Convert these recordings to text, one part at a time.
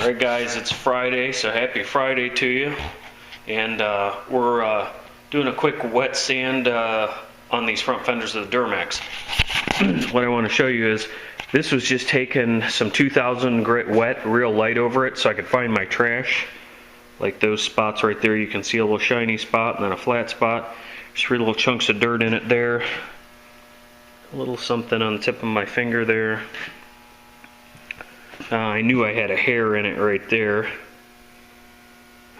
Alright guys, it's Friday, so happy Friday to you. And we're doing a quick wet sand on these front fenders of the Duramax. What I want to show you is, this was just taking some 2000 grit wet, real light over it, so I could find my trash. Like those spots right there, you can see a little shiny spot and then a flat spot. There's 3 little chunks of dirt in it there. A little something on the tip of my finger there. I knew I had a hair in it right there.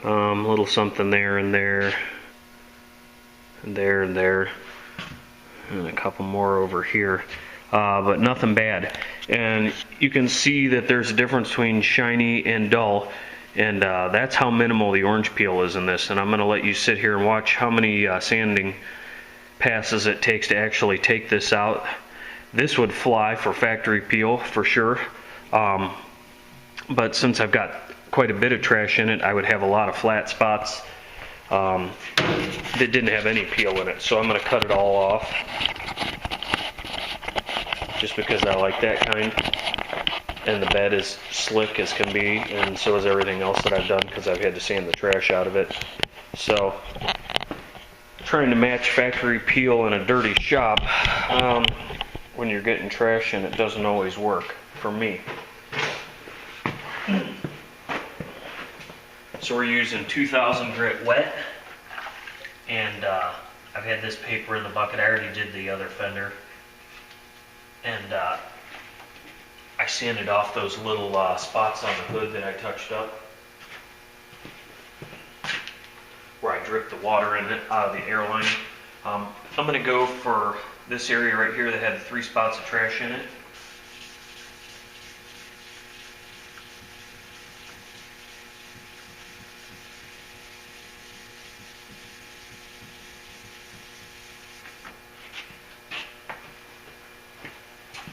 A little something there and there. And there and there. And a couple more over here. But nothing bad. And you can see that there's a difference between shiny and dull. And that's how minimal the orange peel is in this. And I'm going to let you sit here and watch how many sanding passes it takes to actually take this out. This would fly for factory peel for sure. But since I've got quite a bit of trash in it, I would have a lot of flat spots that didn't have any peel in it. So I'm going to cut it all off, just because I like that kind. And the bed is slick as can be, and so is everything else that I've done, because I've had to sand the trash out of it. So, trying to match factory peel in a dirty shop, when you're getting trash in it, doesn't always work for me. So we're using 2000 grit wet, and I've had this paper in the bucket. I already did the other fender, and I sanded off those little spots on the hood that I touched up, where I dripped the water in it out of the airline. I'm going to go for this area right here that had the 3 spots of trash in it.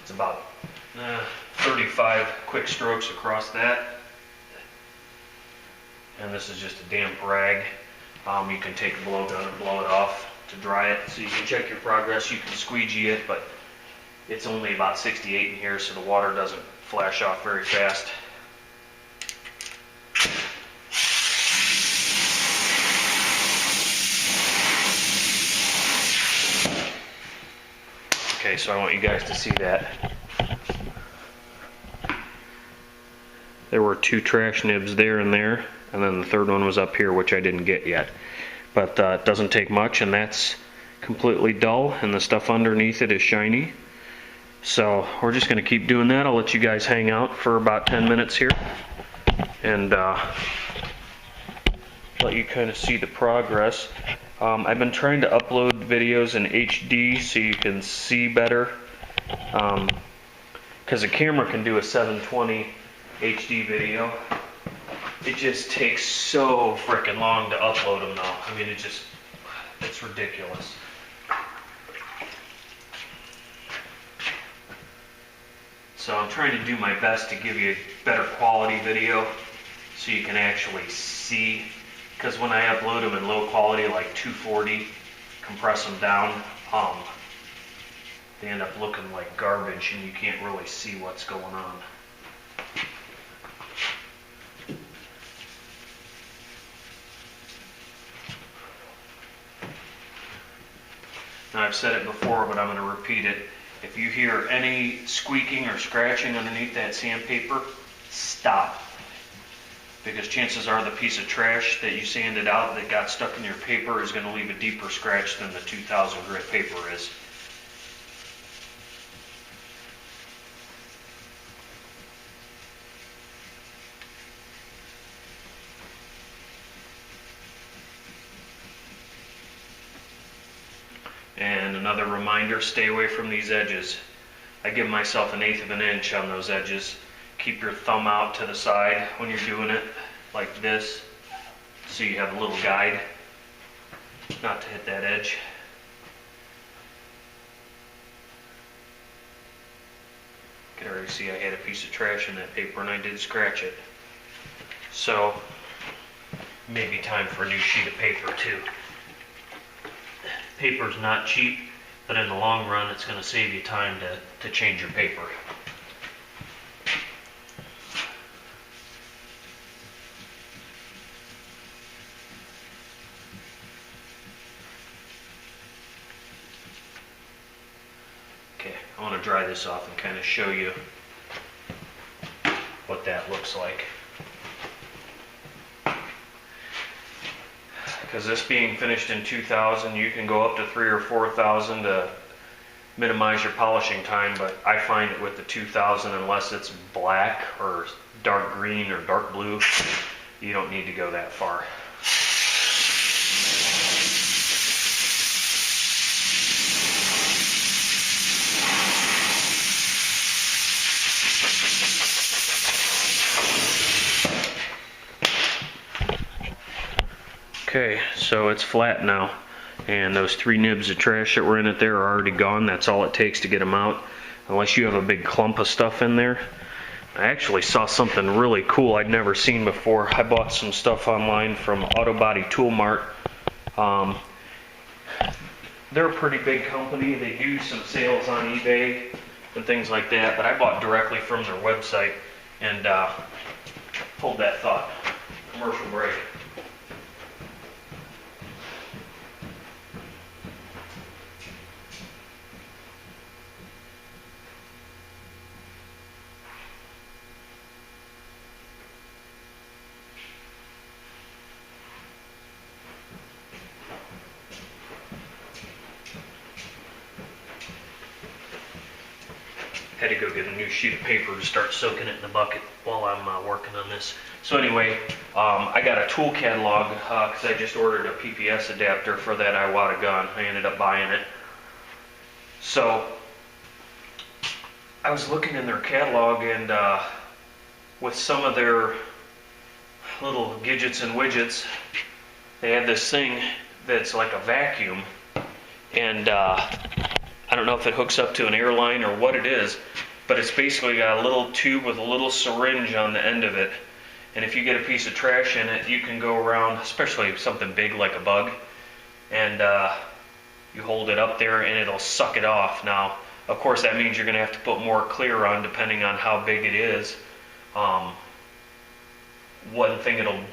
It's about 35 quick strokes across that. And this is just a damp rag. You can take a blow gun and blow it off to dry it, so you can check your progress. You can squeegee it, but it's only about 68 in here, so the water doesn't flash off very fast. Okay, so I want you guys to see that. There were 2 trash nibs there and there, and then the third one was up here, which I didn't get yet. But it doesn't take much, and that's completely dull, and the stuff underneath it is shiny. So we're just going to keep doing that. I'll let you guys hang out for about 10 minutes here, and let you kind of see the progress. I've been trying to upload videos in HD so you can see better, because the camera can do a 720 HD video. It just takes so frickin' long to upload them though. I mean, it's ridiculous. So I'm trying to do my best to give you a better quality video so you can actually see. Because when I upload them in low quality, like 240, compress them down, they end up looking like garbage and you can't really see what's going on. Now, I've said it before, but I'm going to repeat it. If you hear any squeaking or scratching underneath that sandpaper, stop. Because chances are the piece of trash that you sanded out that got stuck in your paper is going to leave a deeper scratch than the 2000 grit paper is. And another reminder, stay away from these edges. I give myself 1/8 of an inch on those edges. Keep your thumb out to the side when you're doing it, like this, so you have a little guide not to hit that edge. You can already see I had a piece of trash in that paper and I did scratch it. So, maybe time for a new sheet of paper too. Paper's not cheap, but in the long run it's going to save you time to change your paper. I want to dry this off and kind of show you what that looks like. Because this being finished in 2000, you can go up to 3,000 or 4,000 to minimize your polishing time, but I find it with the 2000, unless it's black or dark green or dark blue, you don't need to go that far. Okay, so it's flat now, and those 3 nibs of trash that were in it there are already gone. That's all it takes to get them out, unless you have a big clump of stuff in there. I actually saw something really cool I'd never seen before. I bought some stuff online from Auto Body Tool Mart. They're a pretty big company. They do some sales on eBay and things like that, but I bought directly from their website and hold that thought. Commercial break. Had to go get a new sheet of paper to start soaking it in the bucket while I'm working on this. So anyway, I got a tool catalog because I just ordered a PPS adapter for that Iwata gun. I ended up buying it. So I was looking in their catalog, and with some of their little gadgets and widgets, they have this thing that's like a vacuum, and I don't know if it hooks up to an airline or what it is, but it's basically got a little tube with a little syringe on the end of it. And if you get a piece of trash in it, you can go around, especially something big like a bug, and you hold it up there and it'll suck it off. Now, of course, that means you're going to have to put more clear on depending on how big it is. One thing it'll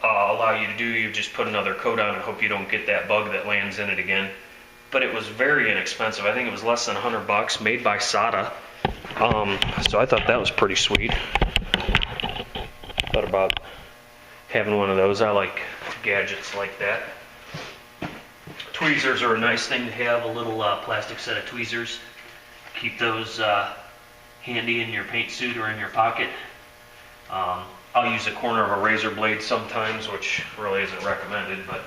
allow you to do, you just put another coat on and hope you don't get that bug that lands in it again. But it was very inexpensive. I think it was less than $100, made by Sada. So I thought that was pretty sweet. Thought about having one of those. I like gadgets like that. Tweezers are a nice thing to have, a little plastic set of tweezers. Keep those handy in your paint suit or in your pocket. I'll use a corner of a razor blade sometimes, which really isn't recommended, but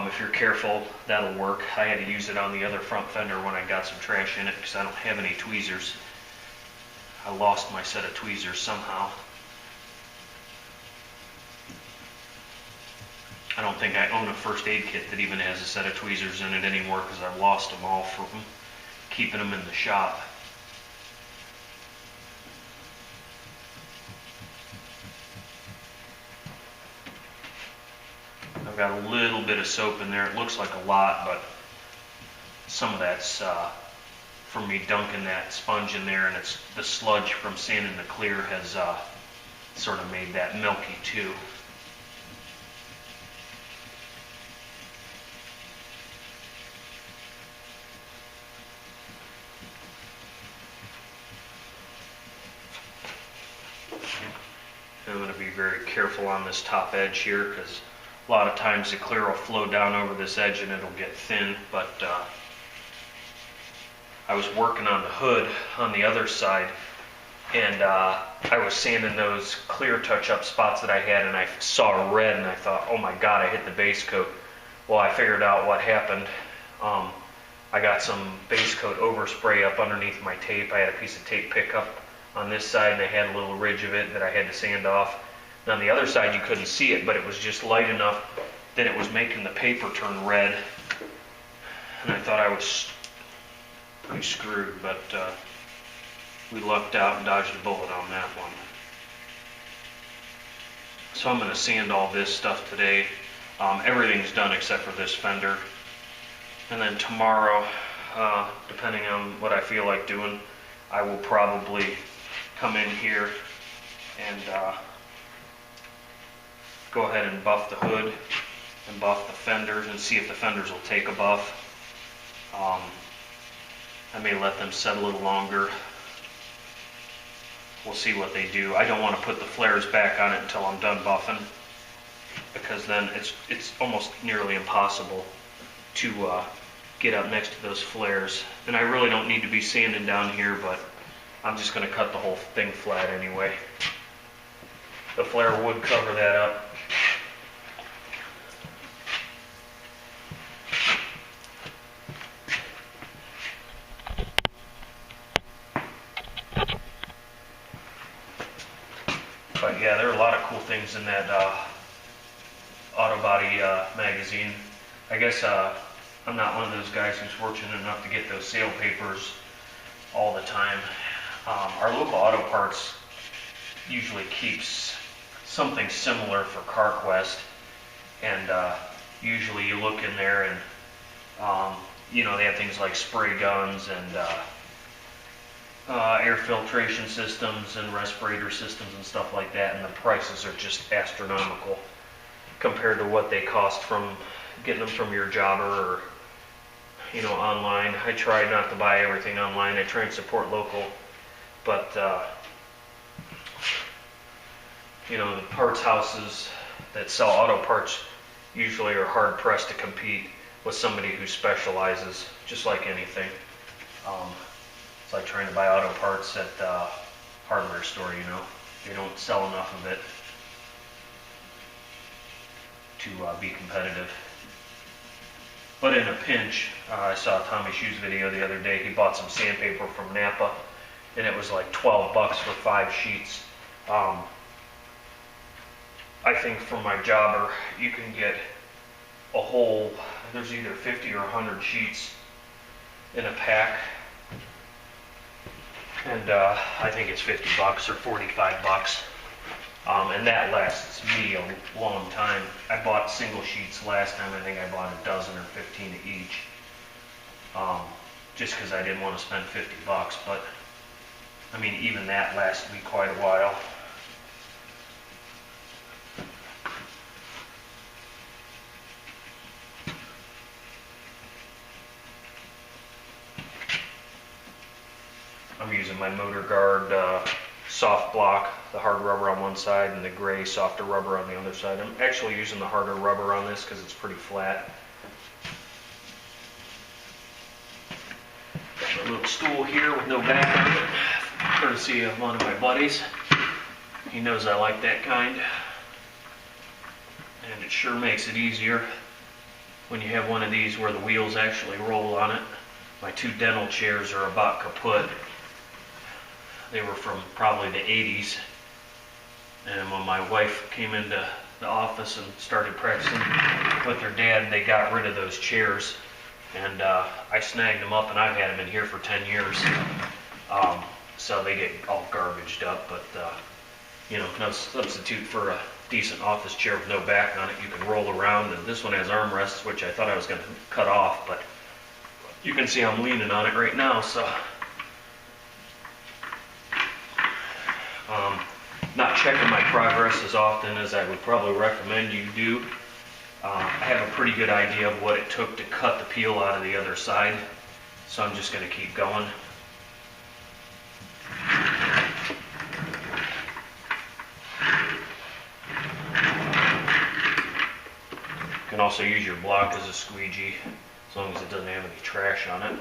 if you're careful, that'll work. I had to use it on the other front fender when I got some trash in it because I don't have any tweezers. I lost my set of tweezers somehow. I don't think I own a first aid kit that even has a set of tweezers in it anymore because I've lost them all from keeping them in the shop. I've got a little bit of soap in there. It looks like a lot, but some of that's from me dunking that sponge in there, and it's the sludge from sanding the clear has sort of made that milky too. I'm going to be very careful on this top edge here because a lot of times the clear will flow down over this edge and it'll get thin, but I was working on the hood on the other side, and I was sanding those clear touch-up spots that I had, and I saw red, and I thought, oh my god, I hit the base coat. Well, I figured out what happened. I got some base coat overspray up underneath my tape. I had a piece of tape pickup on this side, and I had a little ridge of it that I had to sand off. And on the other side, you couldn't see it, but it was just light enough that it was making the paper turn red. And I thought I was pretty screwed, but we lucked out and dodged a bullet on that one. So I'm going to sand all this stuff today. Everything's done except for this fender. And then tomorrow, depending on what I feel like doing, I will probably come in here and go ahead and buff the hood and buff the fenders and see if the fenders will take a buff. I may let them set a little longer. We'll see what they do. I don't want to put the flares back on it until I'm done buffing, because then it's almost nearly impossible to get up next to those flares. And I really don't need to be sanding down here, but I'm just going to cut the whole thing flat anyway. The flare would cover that up. But yeah, there are a lot of cool things in that auto body magazine. I guess I'm not one of those guys who's fortunate enough to get those sale papers all the time. Our local auto parts usually keeps something similar for CarQuest, and usually you look in there and you know, they have things like spray guns and air filtration systems and respirator systems and stuff like that, and the prices are just astronomical compared to what they cost from getting them from your jobber or, you know, online. I try not to buy everything online. I try and support local, but you know, the parts houses that sell auto parts usually are hard pressed to compete with somebody who specializes, just like anything. It's like trying to buy auto parts at the hardware store, you know. They don't sell enough of it to be competitive. But in a pinch, I saw Tommy Shoe's video the other day. He bought some sandpaper from Napa, and it was like 12 bucks for 5 sheets. I think from my jobber, you can get a whole, there's either 50 or 100 sheets in a pack. And I think it's 50 bucks or 45 bucks. And that lasts me a long time. I bought single sheets last time. I think I bought a dozen or 15 each. Just because I didn't want to spend 50 bucks. But, I mean, even that lasted me quite a while. I'm using my Motor Guard soft block, the hard rubber on one side and the gray softer rubber on the other side. I'm actually using the harder rubber on this because it's pretty flat. Got my little stool here with no back on it, courtesy of one of my buddies. He knows I like that kind. And it sure makes it easier when you have one of these where the wheels actually roll on it. My 2 dental chairs are about kaput. They were from probably the 80s, and when my wife came into the office and started practicing with her dad, they got rid of those chairs, and I snagged them up, and I've had them in here for 10 years. So they get all garbaged up, but you know, no substitute for a decent office chair with no back on it. You can roll around, and this one has armrests, which I thought I was going to cut off, but you can see I'm leaning on it right now, so not checking my progress as often as I would probably recommend you do. I have a pretty good idea of what it took to cut the peel out of the other side, so I'm just going to keep going. You can also use your block as a squeegee, as long as it doesn't have any trash on it.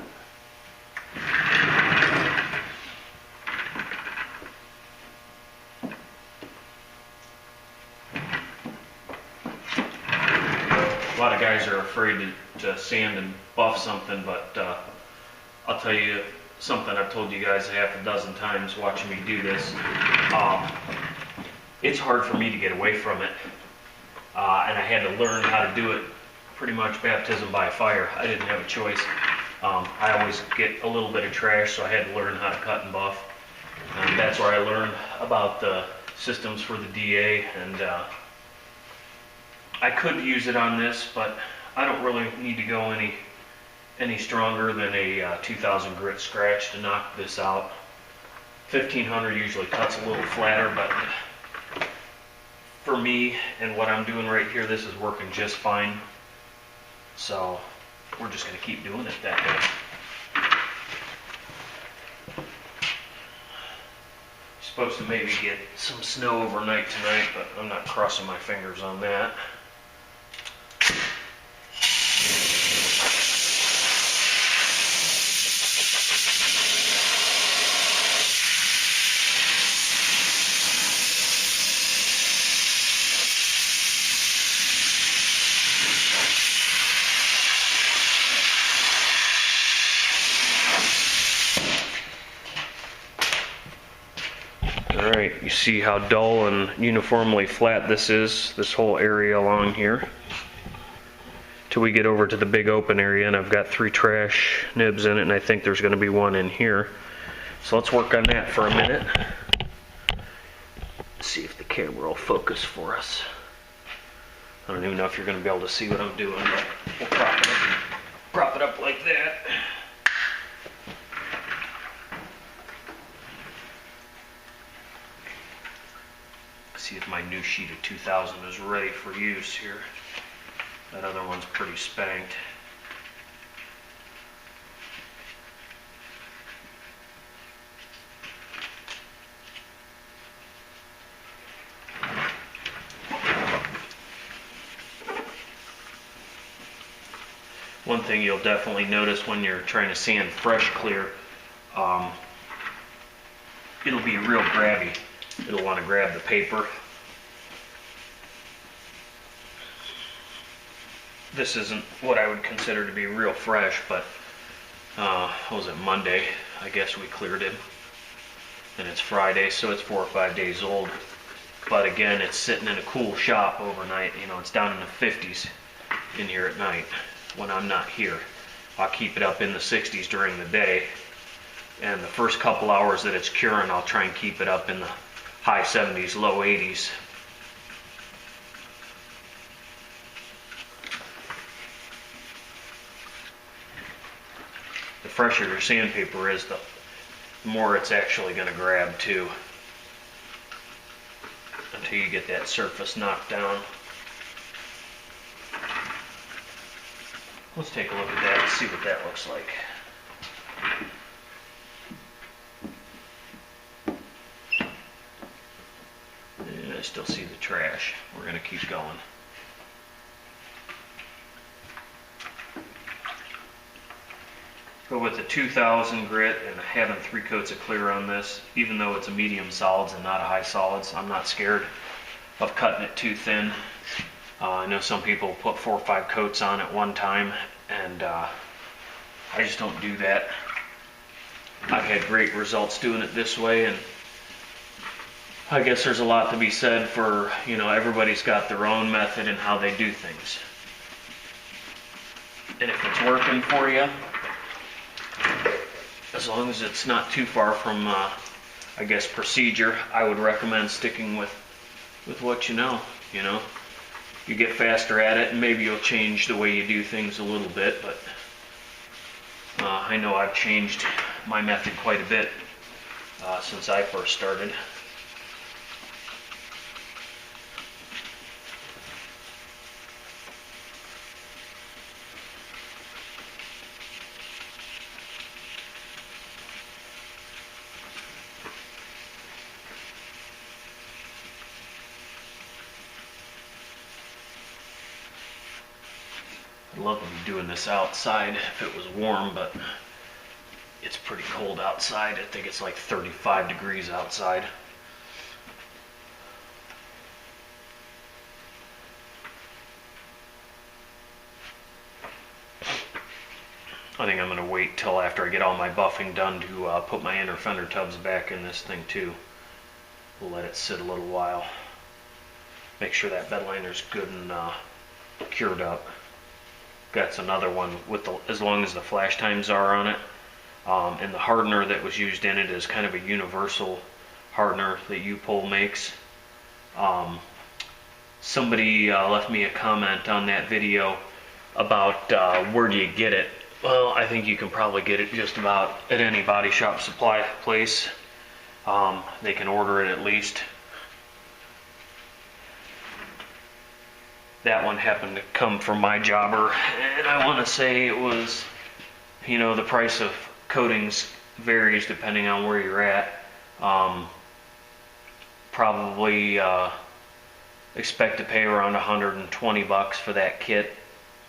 A lot of guys are afraid to sand and buff something, but I'll tell you something I've told you guys a half a dozen times watching me do this. It's hard for me to get away from it, and I had to learn how to do it pretty much baptism by fire. I didn't have a choice. I always get a little bit of trash, so I had to learn how to cut and buff. And that's where I learned about the systems for the DA, and I could use it on this, but I don't really need to go any stronger than a 2000 grit scratch to knock this out. 1500 usually cuts a little flatter, but for me and what I'm doing right here, this is working just fine. So we're just going to keep doing it that way. Supposed to maybe get some snow overnight tonight, but I'm not crossing my fingers on that. Alright, you see how dull and uniformly flat this is, this whole area along here. Till we get over to the big open area, and I've got 3 trash nibs in it, and I think there's going to be one in here. So let's work on that for a minute. See if the camera will focus for us. I don't even know if you're going to be able to see what I'm doing, but we'll prop it up like that. See if my new sheet of 2000 is ready for use here. That other one's pretty spanked. One thing you'll definitely notice when you're trying to sand fresh clear, it'll be real grabby. It'll want to grab the paper. This isn't what I would consider to be real fresh, but what was it, Monday? I guess we cleared it. And it's Friday, so it's 4 or 5 days old. But again, it's sitting in a cool shop overnight. You know, it's down in the 50s in here at night when I'm not here. I'll keep it up in the 60s during the day. And the first couple hours that it's curing, I'll try and keep it up in the high 70s, low 80s. The fresher your sandpaper is, the more it's actually going to grab too, until you get that surface knocked down. Let's take a look at that and see what that looks like. And I still see the trash. We're going to keep going. But with the 2000 grit and having 3 coats of clear on this, even though it's a medium solids and not a high solids, I'm not scared of cutting it too thin. I know some people put 4 or 5 coats on at one time, and I just don't do that. I've had great results doing it this way, and I guess there's a lot to be said for, you know, everybody's got their own method and how they do things. And if it's working for you, as long as it's not too far from, I guess, procedure, I would recommend sticking with what you know. You know, you get faster at it, and maybe you'll change the way you do things a little bit. But I know I've changed my method quite a bit since I first started. I'd love to be doing this outside if it was warm, but it's pretty cold outside. I think it's like 35 degrees outside. I think I'm going to wait till after I get all my buffing done to put my inner fender tubs back in this thing too. We'll let it sit a little while. Make sure that bed liner's good and cured up. That's another one with as long as the flash times are on it. And the hardener that was used in it is kind of a universal hardener that U-Pole makes. Somebody left me a comment on that video about where do you get it. Well, I think you can probably get it just about at any body shop supply place. They can order it at least. That one happened to come from my jobber, and I want to say it was, you know, the price of coatings varies depending on where you're at. probably expect to pay around $120 for that kit,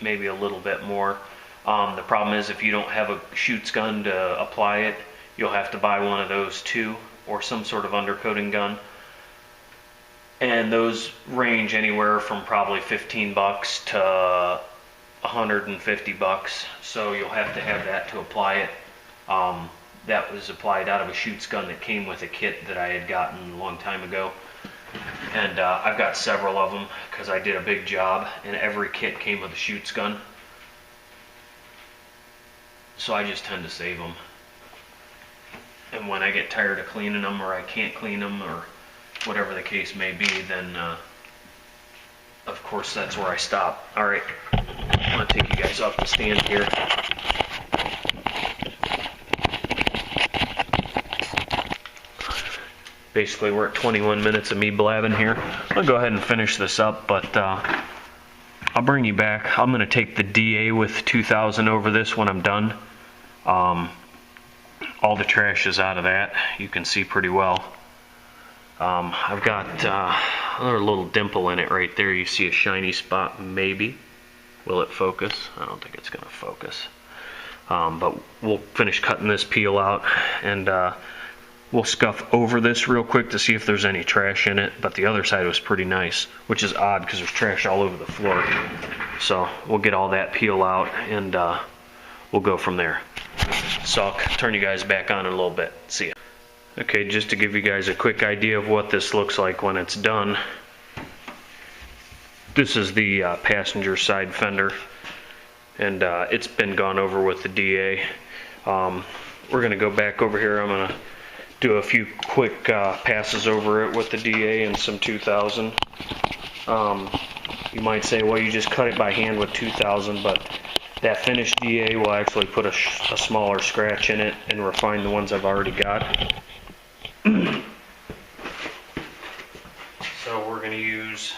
maybe a little bit more. The problem is if you don't have a shoots gun to apply it, you'll have to buy one of those too, or some sort of undercoating gun. And those range anywhere from probably $15 to $150, so you'll have to have that to apply it. That was applied out of a shoots gun that came with a kit that I had gotten a long time ago. And I've got several of them because I did a big job, and every kit came with a shoots gun. So I just tend to save them. And when I get tired of cleaning them, or I can't clean them, or whatever the case may be, then of course that's where I stop. Alright, I'm going to take you guys off the stand here. Basically we're at 21 minutes of me blabbing here. I'm going to go ahead and finish this up, but I'll bring you back. I'm going to take the DA with 2000 over this when I'm done. All the trash is out of that. You can see pretty well. I've got another little dimple in it right there. You see a shiny spot, maybe. Will it focus? I don't think it's going to focus. But we'll finish cutting this peel out, and we'll scuff over this real quick to see if there's any trash in it. But the other side was pretty nice, which is odd because there's trash all over the floor. So we'll get all that peel out, and we'll go from there. So I'll turn you guys back on in a little bit. See ya. Okay, just to give you guys a quick idea of what this looks like when it's done. This is the passenger side fender, and it's been gone over with the DA. We're going to go back over here. I'm going to do a few quick passes over it with the DA and some 2000. You might say, well, you just cut it by hand with 2000, but that finished DA will actually put a smaller scratch in it and refine the ones I've already got. So we're going to use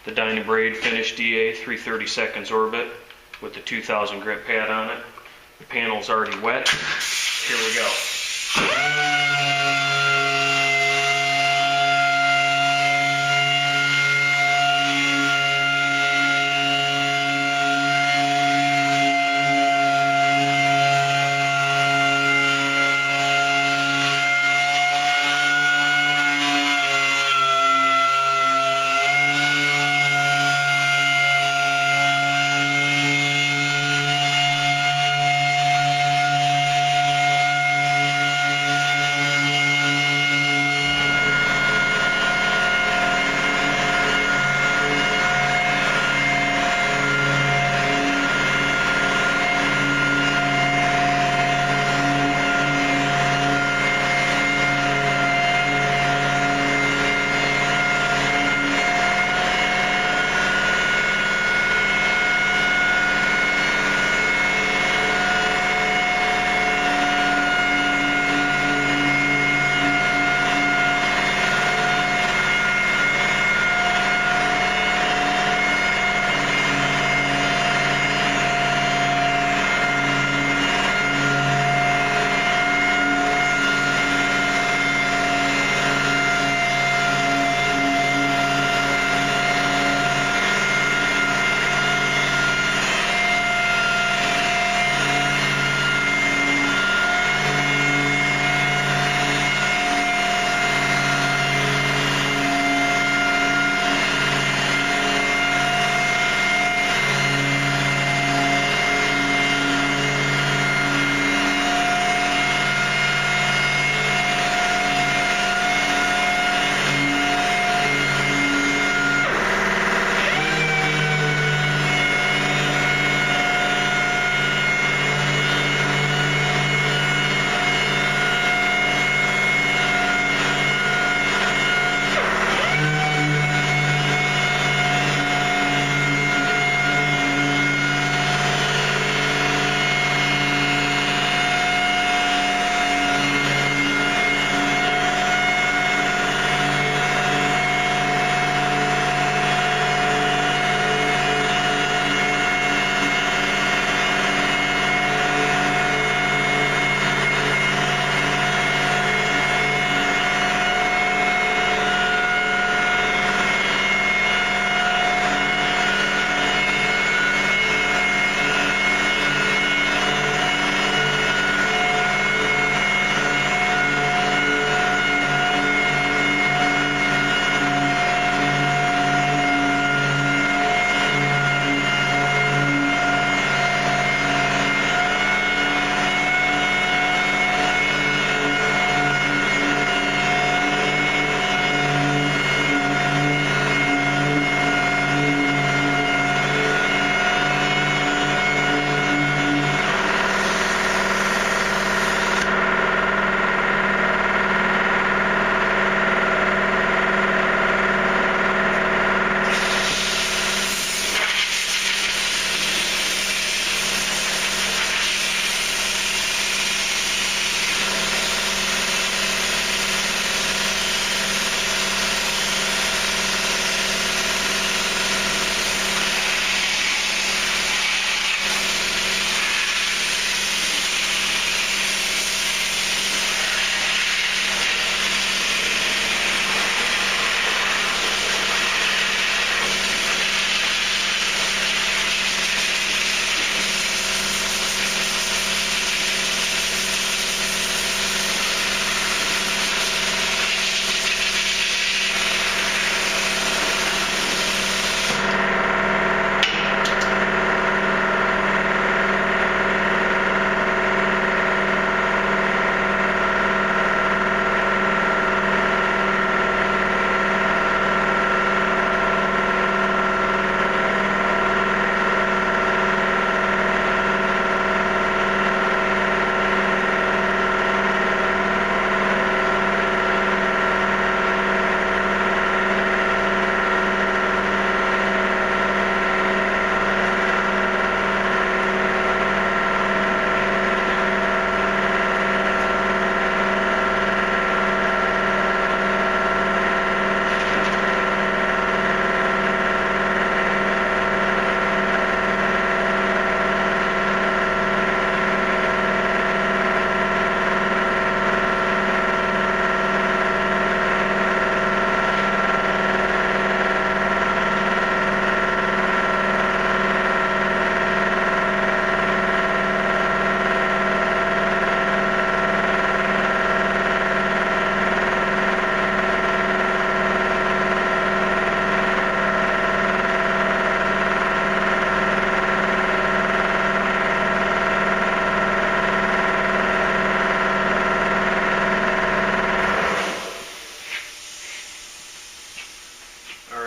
the Dynabraid finished DA 3/32 orbit with the 2000 grit pad on it. The panel's already wet. Here we go.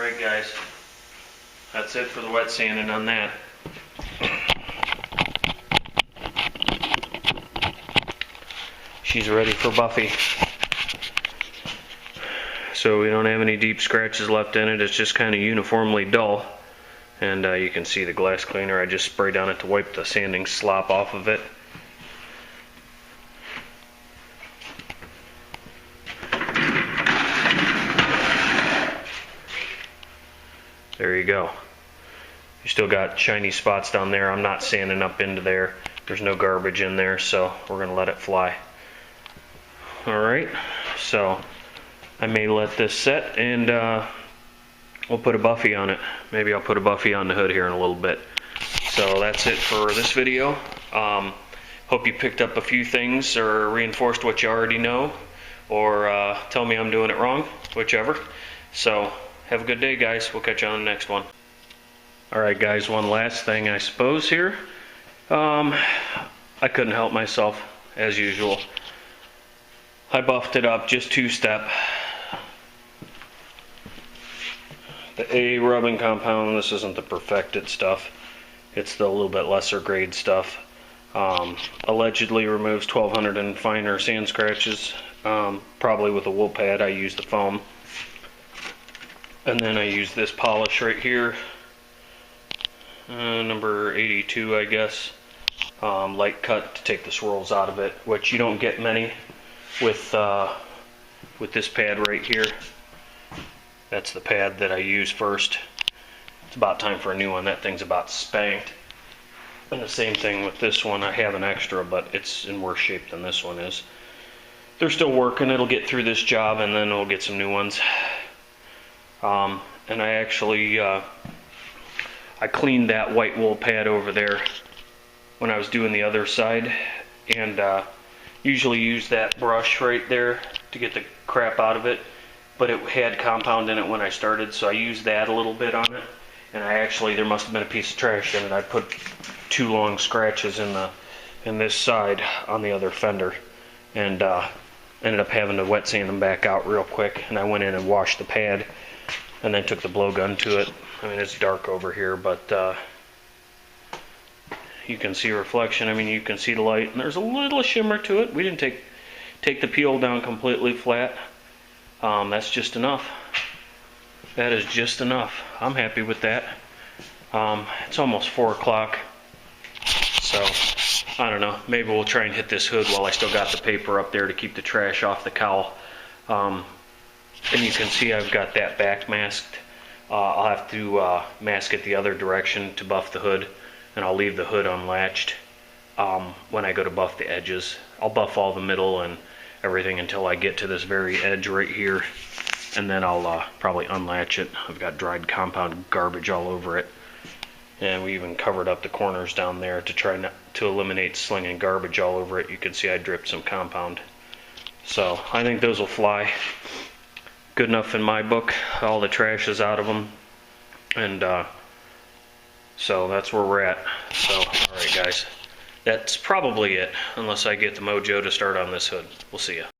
Alright guys, that's it for the wet sanding on that. She's ready for Buffy. So we don't have any deep scratches left in it, it's just kind of uniformly dull. And you can see the glass cleaner, I just sprayed on it to wipe the sanding slop off of it. There you go. You still got shiny spots down there. I'm not sanding up into there. There's no garbage in there, so we're going to let it fly. Alright, so I may let this set and we'll put a Buffy on it. Maybe I'll put a Buffy on the hood here in a little bit. So that's it for this video. Hope you picked up a few things or reinforced what you already know, or tell me I'm doing it wrong, whichever. So have a good day, guys. We'll catch you on the next one. Alright guys, one last thing I suppose here. I couldn't help myself, as usual. I buffed it up just two-step. The A rubbing compound, this isn't the perfected stuff. It's the little bit lesser grade stuff. Allegedly removes 1200 and finer sand scratches. Probably with a wool pad. I use the foam. And then I use this polish right here. Number 82, I guess. Light cut to take the swirls out of it, which you don't get many with this pad right here. That's the pad that I use first. It's about time for a new one. That thing's about spanked. And the same thing with this one. I have an extra, but it's in worse shape than this one is. They're still working. It'll get through this job, and then we'll get some new ones. And I actually I cleaned that white wool pad over there when I was doing the other side, and usually use that brush right there to get the crap out of it, but it had compound in it when I started, so I used that a little bit on it, and there must have been a piece of trash in it. I put 2 long scratches in this side on the other fender, and ended up having to wet sand them back out real quick, and I went in and washed the pad and then took the blowgun to it. I mean, it's dark over here, but you can see a reflection. I mean, you can see the light, and there's a little shimmer to it. We didn't take the peel down completely flat. That's just enough. That is just enough. I'm happy with that. It's almost 4 o'clock, so I don't know. Maybe we'll try and hit this hood while I still got the paper up there to keep the trash off the cowl. And you can see I've got that back masked. I'll have to mask it the other direction to buff the hood, and I'll leave the hood unlatched when I go to buff the edges. I'll buff all the middle and everything until I get to this very edge right here, and then I'll probably unlatch it. I've got dried compound garbage all over it, and we even covered up the corners down there to try not to eliminate slinging garbage all over it. You can see I dripped some compound. So I think those will fly. Good enough in my book. All the trash is out of them, and so that's where we're at. So alright guys, that's probably it, unless I get the mojo to start on this hood. We'll see ya.